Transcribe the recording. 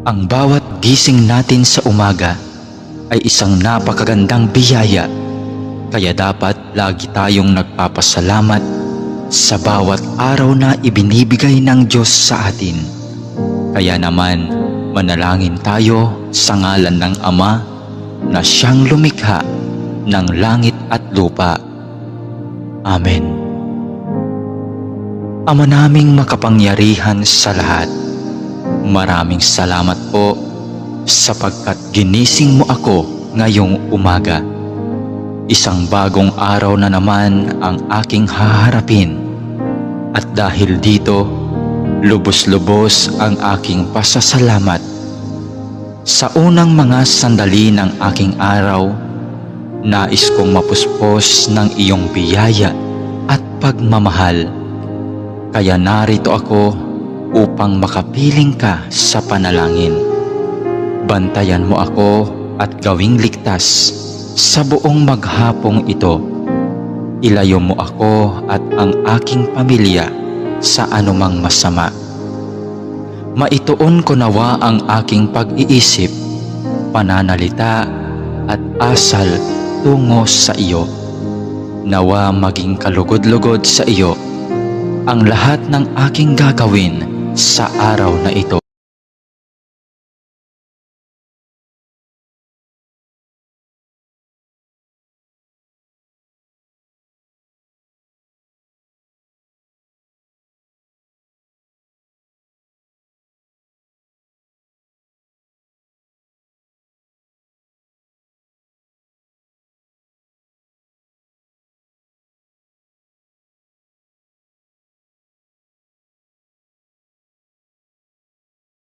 Ang bawat gising natin sa umaga ay isang napakagandang biyaya, kaya dapat lagi tayong nagpapasalamat sa bawat araw na ibinibigay ng Diyos sa atin. Kaya naman, manalangin tayo sa ngalan ng Ama na siyang lumikha ng langit at lupa. Amen. Ama naming makapangyarihan sa lahat, maraming salamat po sapagkat ginising mo ako ngayong umaga. Isang bagong araw na naman ang aking haharapin. At dahil dito, lubos-lubos ang aking pasasalamat. Sa unang mga sandali ng aking araw, nais kong mapuspos ng iyong biyaya at pagmamahal. Kaya narito ako upang makapiling ka sa panalangin. Bantayan mo ako at gawing ligtas sa buong maghapong ito. Ilayo mo ako at ang aking pamilya sa anumang masama. Maituon ko nawa ang aking pag-iisip, pananalita at asal tungo sa iyo. Nawa maging kalugod-lugod sa iyo ang lahat ng aking gagawin sa araw na ito.